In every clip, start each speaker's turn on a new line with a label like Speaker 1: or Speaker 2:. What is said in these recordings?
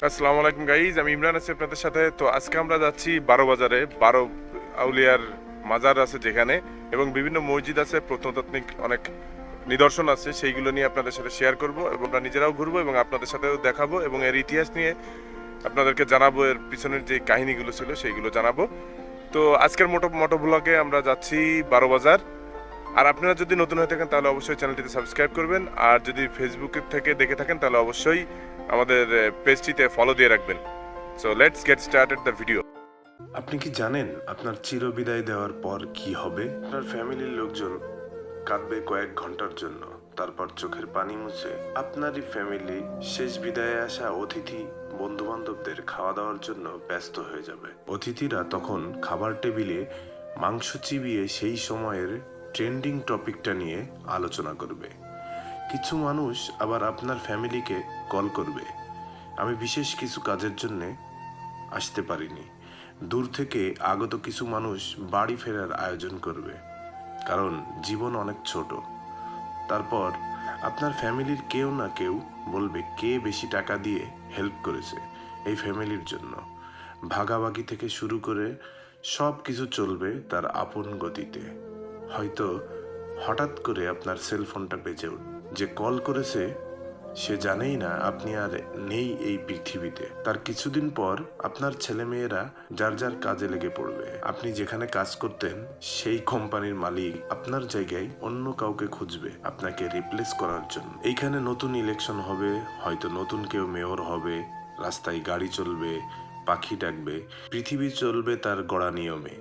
Speaker 1: আসসালামু আলাইকুম গাইজ, আমি ইমরান আছি আপনাদের সাথে। তো আজকে আমরা যাচ্ছি 12 বাজারে। 12 আউলিয়ার মাজার আছে যেখানে, এবং বিভিন্ন মসজিদ আছে, প্রত্নতাত্ত্বিক অনেক নিদর্শন আছে, সেইগুলো নিয়ে আপনাদের সাথে শেয়ার করব এবং আমরা নিজেরাও ঘুরবো এবং আপনাদের সাথেও দেখাবো এবং এর ইতিহাস নিয়ে আপনাদেরকে জানাবো, এর পিছনের যে কাহিনীগুলো ছিল সেইগুলো জানাবো। তো আজকের মোটো ব্লগে আমরা যাচ্ছি 12 বাজার। আর আপনারা যদি নতুন হয়ে থাকেন তাহলে অবশ্যই চ্যানেলটিতে সাবস্ক্রাইব করবেন, আর যদি ফেসবুক থেকে দেখে থাকেন তাহলে অবশ্যই আমাদের পেজটিতে ফলো দিয়ে রাখবেন। So let's get started the video.
Speaker 2: আপনি কি জানেন আপনার চিরবিদায় দেওয়ার পর কি হবে? আপনার ফ্যামিলির লোকজন কাঁদবে কয়েক ঘন্টার জন্য, তারপর চোখের পানি মুছে আপনারই ফ্যামিলি শেষ বিদায়ে আসা অতিথি বন্ধু বান্ধবদের খাওয়া দাওয়ার জন্য ব্যস্ত হয়ে যাবে। অতিথিরা তখন খাবার টেবিলে মাংস চিবিয়ে সেই সময়ের ট্রেন্ডিং টপিকটা নিয়ে আলোচনা করবে। কিছু মানুষ আবার আপনার ফ্যামিলিকে কল করবে, আমি বিশেষ কিছু কাজের জন্যে আসতে পারিনি। দূর থেকে আগত কিছু মানুষ বাড়ি ফেরার আয়োজন করবে, কারণ জীবন অনেক ছোট। তারপর আপনার ফ্যামিলির কেউ না কেউ বলবে কে বেশি টাকা দিয়ে হেল্প করেছে এই ফ্যামিলির জন্য। ভাগাভাগি থেকে শুরু করে সব কিছু চলবে তার আপন গতিতে। হয়তো হঠাৎ করে আপনার সেলফোনটা বেজে উঠবে। যে কল করেছে সে জানেই না আপনি আর নেই এই পৃথিবীতে। তার কিছুদিন পর আপনার ছেলেমেয়েরা যার যার কাজে লেগে পড়বে। আপনি যেখানে কাজ করতেন সেই কোম্পানির মালিক আপনার জায়গায় অন্য কাউকে খুঁজবে আপনাকে রিপ্লেস করার জন্য। এইখানে নতুন ইলেকশন হবে, হয়তো নতুন কেউ মেয়র হবে, রাস্তায় গাড়ি চলবে, পাখি ডাকবে, পৃথিবী চলবে তার গড়া নিয়মে।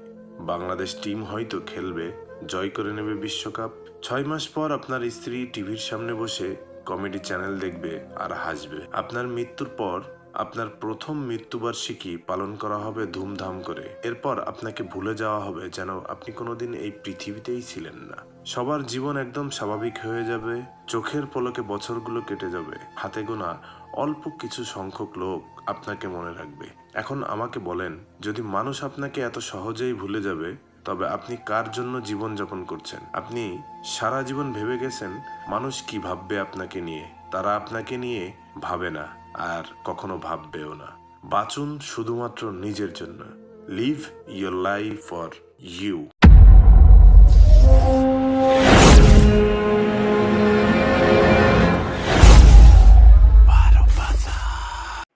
Speaker 2: বাংলাদেশ টিম হয়তো খেলবে, জয় করে নেবে বিশ্বকাপ। 6 মাস পর আপনার স্ত্রী টিভির সামনে বসে কমেডি চ্যানেল দেখবে আর হাসবে। আপনার মৃত্যুর পর আপনার প্রথম মৃত্যুবার্ষিকী পালন করা হবে ধুমধাম করে। এরপর আপনাকে ভুলে যাওয়া হবে যেন আপনি কোনোদিন এই পৃথিবীতেই ছিলেন না। সবার জীবন একদম স্বাভাবিক হয়ে যাবে, চোখের পলকে বছরগুলো কেটে যাবে। হাতে গোনা অল্প কিছু সংখ্যক লোক আপনাকে মনে রাখবে। এখন আমাকে বলেন, যদি মানুষ আপনাকে এত সহজেই ভুলে যাবে, তবে আপনি কার জন্য জীবন যাপন করছেন? আপনি সারা জীবন ভেবে গেছেন মানুষ কি ভাববে আপনাকে নিয়ে। তারা আপনাকে নিয়ে ভাবে না, আর কখনো ভাববেও না। বাঁচুন শুধুমাত্র নিজের জন্য। Live your life for you.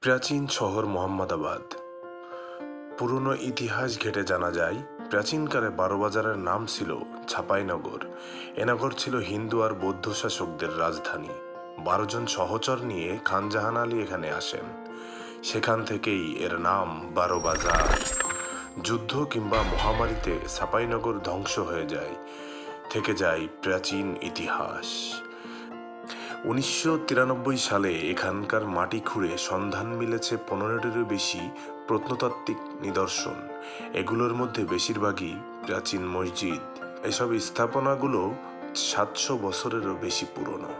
Speaker 2: প্রাচীন শহর মোহাম্মদাবাদ। পুরনো ইতিহাস ঘেটে জানা যায়, প্রাচীনকালে 12 বাজারের নাম ছিল ছাপাইনগর। এ নগর ছিল হিন্দু আর বৌদ্ধ শাসকদের রাজধানী। 12 জন সহচর নিয়ে খান জাহান আলী এখানে আসেন। সেখান থেকেই এর নাম 12 বাজার। যুদ্ধ কিংবা মহামারীতে ছাপাইনগর ধ্বংস হয়ে যায়, থেকে যায় প্রাচীন ইতিহাস। 1993 সালে এখানকার মাটি খুঁড়ে সন্ধান মিলেছে 15টিরও বেশি প্রত্নতাত্ত্বিক নিদর্শন। এগুলোর মধ্যে বেশিরভাগই প্রাচীন মসজিদ। এসব স্থাপনাগুলো 700 বছরেরও বেশি পুরনো।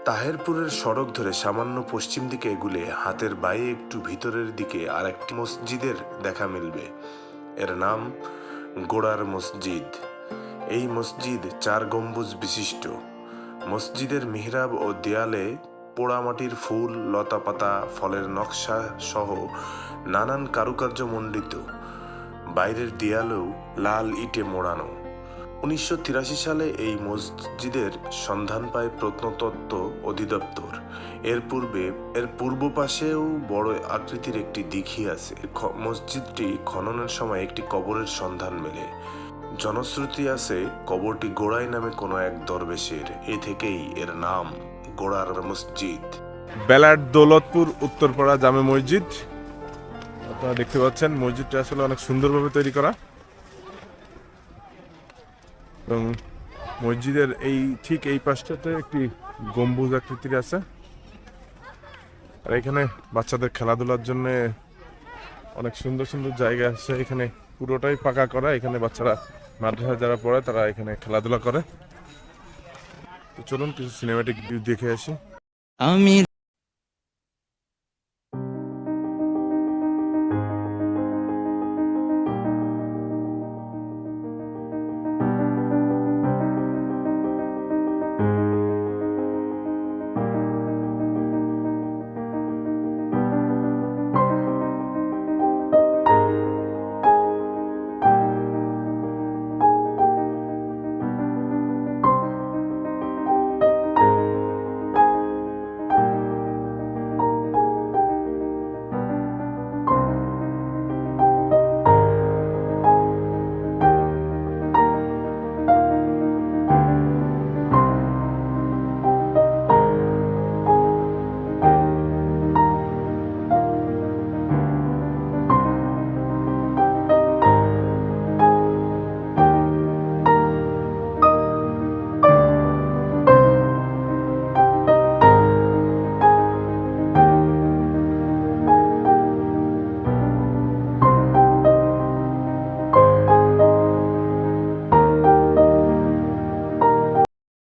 Speaker 2: তাহেরপুরের সড়ক ধরে সামান্য পশ্চিম দিকে এগুলে হাতের বাইরে একটু ভিতরের দিকে আরেকটি মসজিদের দেখা মিলবে। এর নাম গোড়ার মসজিদ। এই মসজিদ 4 গম্বুজ বিশিষ্ট। মসজিদের মিহরাব ও দেয়ালে পোড়ামাটির ফুল, লতাপাতা, ফলের নকশা সহ নানান কারুকার্য মণ্ডিত। বাইরের দেয়ালেও লাল ইটে মোড়ানো। 1983 সালে এই মসজিদের সন্ধান পায় প্রত্নতত্ত্ব অধিদপ্তর। এর পূর্ব পাশেও বড় আকৃতির একটি দিঘি আছে। মসজিদটি খননের সময় একটি কবরের সন্ধান মেলে। জনশ্রুতি আছে কবরটি গোড়াই নামে কোনো এক দরবেশের। এ থেকেই এর নাম গোড়ার মসজিদ।
Speaker 1: বেলার দৌলতপুর উত্তরপাড়া জামে মসজিদ। আপনারা দেখতে পাচ্ছেন মসজিদটা আসলে অনেক সুন্দরভাবে তৈরি করা, এবং মসজিদের ঠিক এই পাশটাতে একটি গম্বুজ আকৃতির আছে। আর এখানে বাচ্চাদের খেলাধুলার জন্য অনেক সুন্দর সুন্দর জায়গা আছে। এখানে পুরোটাই পাকা করা। এখানে বাচ্চারা, মাদ্রাসা যারা পড়ে তারা এখানে খেলাধুলা করে। তো চলুন কিছু সিনেম্যাটিক ভিউ দেখে আসি।
Speaker 3: আমি